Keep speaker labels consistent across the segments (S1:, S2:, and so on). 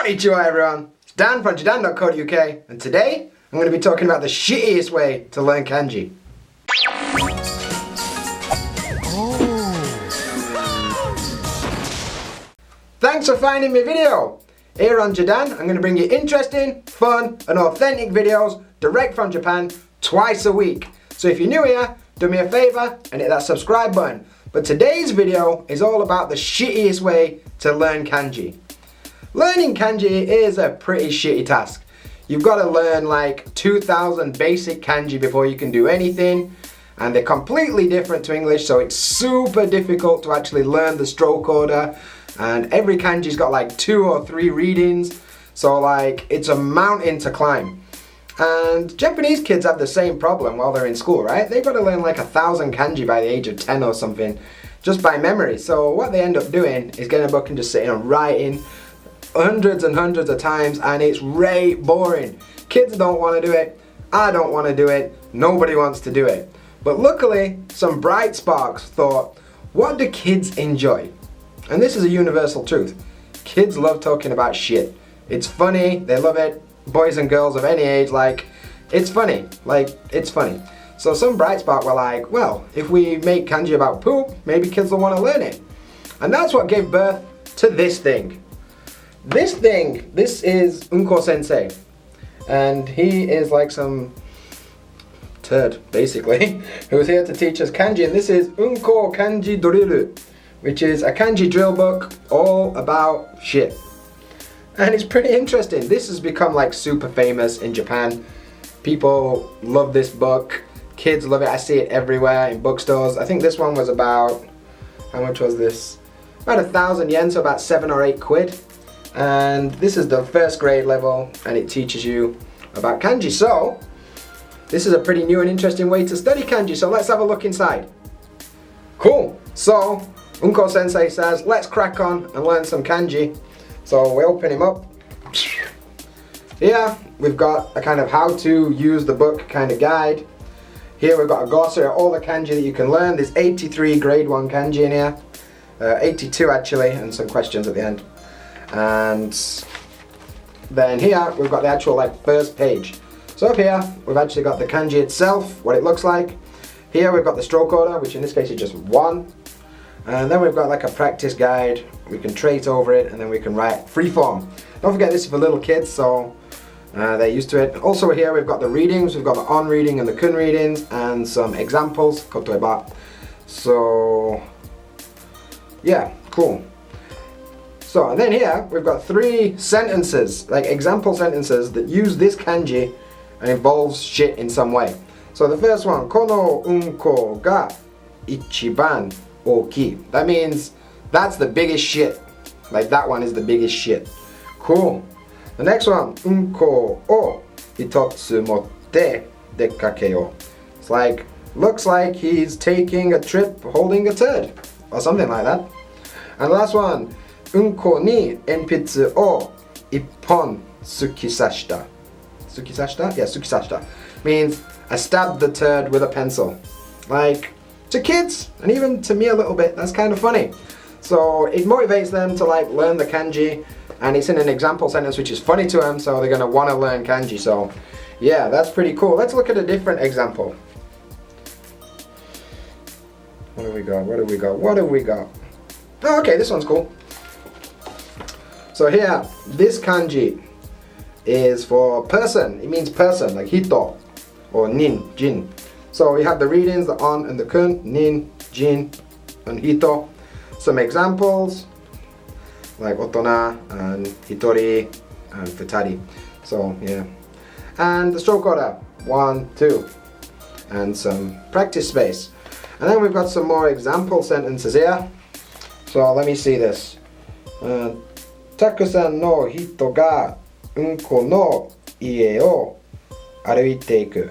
S1: Konnichiwa everyone, it's Dan from JaDan.co.uk and today I'm going to be talking about the shittiest way to learn kanji. Thanks for finding my video! Here on JaDan I'm going to bring you interesting, fun and authentic videos direct from Japan twice a week. So if you're new here, do me a favour and hit that subscribe button. But today's video is all about the shittiest way to learn kanji. Learning kanji is a pretty shitty task. You've got to learn like 2,000 basic kanji before you can do anything, and they're completely different to English, so it's super difficult to actually learn the stroke order, and every kanji's got like 2 or 3 readings, so like it's a mountain to climb. And Japanese kids have the same problem while they're in school, right? They've got to learn like 1,000 kanji by the age of 10 or something, just by memory. So what they end up doing is getting a book and just sitting and writing hundreds and hundreds of times, and it's really boring. Kids don't want to do it, I don't want to do it, nobody wants to do it. But luckily, some bright sparks thought, what do kids enjoy? And this is a universal truth. Kids love talking about shit. It's funny, they love it. Boys and girls of any age, like, it's funny. So some bright spark were like, well, if we make kanji about poop, maybe kids will want to learn it. And that's what gave birth to this thing. This is Unko sensei, and he is like some turd, basically, who's here to teach us kanji, and this is Unko Kanji Drill, which is a kanji drill book all about shit. And it's pretty interesting. This has become like super famous in Japan. People love this book, kids love it, I see it everywhere in bookstores. I think this one was about, how much was this? About 1,000 yen, so about 7 or 8 quid. And this is the first grade level, and it teaches you about kanji. So this is a pretty new and interesting way to study kanji, so let's have a look inside. Cool. So Unko sensei says let's crack on and learn some kanji. So we open him up. Here we've got a kind of how to use the book kind of guide. Here we've got a glossary of all the kanji that you can learn. There's 83 grade 1 kanji in here, 82 actually, and some questions at the end. And then here we've got the actual like first page. So up here we've actually got the kanji itself, what it looks like. Here we've got the stroke order, which in this case is just 1. And then we've got like a practice guide. We can trace over it and then we can write freeform. Don't forget this is for little kids, so they're used to it. Also here we've got the readings. We've got the on reading and the kun readings and some examples, kotoeba. So yeah, cool. So, and then here, we've got 3 sentences, like example sentences that use this kanji and involves shit in some way. So the first one, kono unko ga ichiban oki. That means that's the biggest shit. Like that one is the biggest shit. Cool. The next one, unko o hitotsu motte dekkakeyo. It's like, looks like he's taking a trip holding a turd, or something like that. And the last one, Unko ni enpitsu o ippon tsukisashita. Tsukisashita? Yeah, tsukisashita. Means I stabbed the turd with a pencil. Like, to kids, and even to me a little bit, that's kind of funny. So it motivates them to like learn the kanji, and it's in an example sentence which is funny to them, so they're going to want to learn kanji. So yeah, that's pretty cool. Let's look at a different example. What do we got? Oh, okay, this one's cool. So here, this kanji is for person. It means person, like hito or nin, jin. So we have the readings, the on and the kun, nin, jin, and hito. Some examples, like otona and hitori and futari. So yeah. And the stroke order, 1, 2. And some practice space. And then we've got some more example sentences here. So let me see this. Takusan no hito ga unko no ie o aruite iku.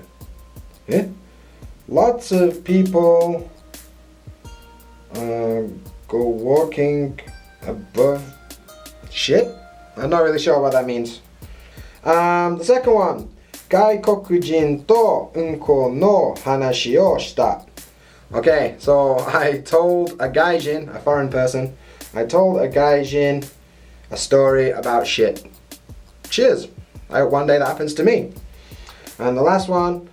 S1: Lots of people go walking above shit. I'm not really sure what that means. The second one, gaikokujin to unko no hanashi o shita. Okay, so I told a gaijin, a foreign person, I told a gaijin a story about shit. cheers. I hope one day that happens to me. And the last one,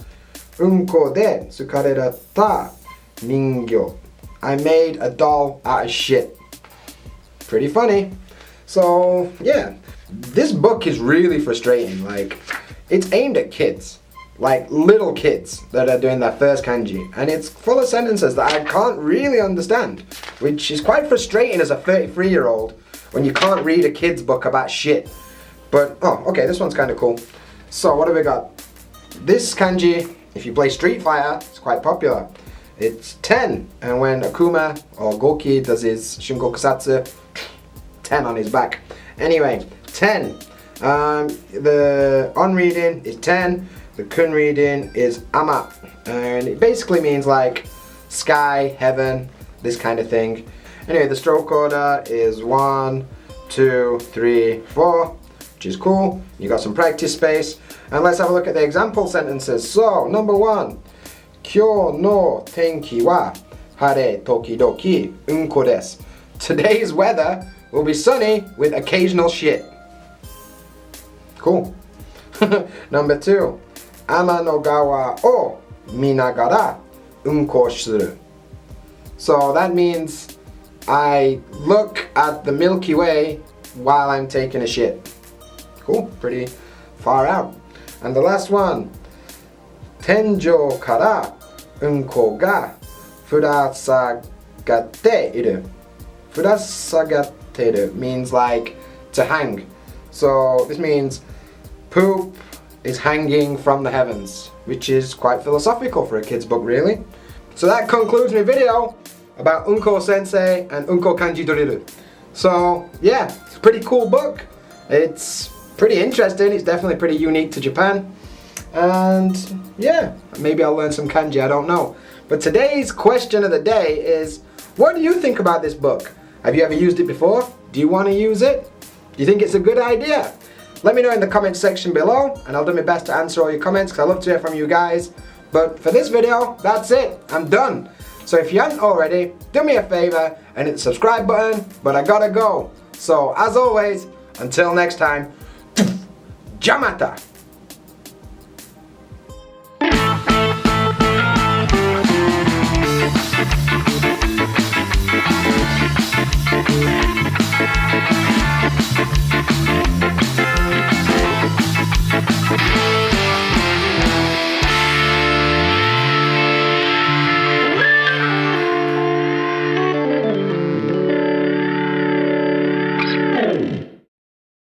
S1: Unko de tsukarerata ningyo. I made a doll out of shit. Pretty funny. So yeah, this book is really frustrating. Like, it's aimed at kids, like little kids that are doing their first kanji, and it's full of sentences that I can't really understand, which is quite frustrating as a 33-year-old when you can't read a kid's book about shit. But oh, okay, this one's kind of cool. So what have we got? This kanji, if you play Street Fighter, it's quite popular. It's 10, and when Akuma or Goki does his Shungokusatsu, 10 on his back. Anyway, 10. The on reading is 10. The kun reading is ama, and it basically means like sky, heaven, this kind of thing. Anyway, the stroke order is 1, 2, 3, 4, which is cool. You got some practice space, and let's have a look at the example sentences. So, number 1, Kyou no tenki wa hare tokidoki unko desu. Today's weather will be sunny with occasional shit. Cool. Number 2, Ama no gawa o minagara unko suru. So that means I look at the Milky Way while I'm taking a shit. Cool, pretty far out. And the last one, Tenjou kara unko ga furasagatte iru. Furasagatte iru means like to hang. So this means poop is hanging from the heavens, which is quite philosophical for a kid's book, really. So that concludes my video about Unko Sensei and Unko Kanji Drill. So yeah, it's a pretty cool book. It's pretty interesting. It's definitely pretty unique to Japan. And yeah, maybe I'll learn some kanji, I don't know. But today's question of the day is, what do you think about this book? Have you ever used it before? Do you want to use it? Do you think it's a good idea? Let me know in the comments section below, and I'll do my best to answer all your comments because I love to hear from you guys. But for this video, that's it. I'm done. So if you haven't already, do me a favor and hit the subscribe button, but I gotta go. So as always, until next time, Jamata!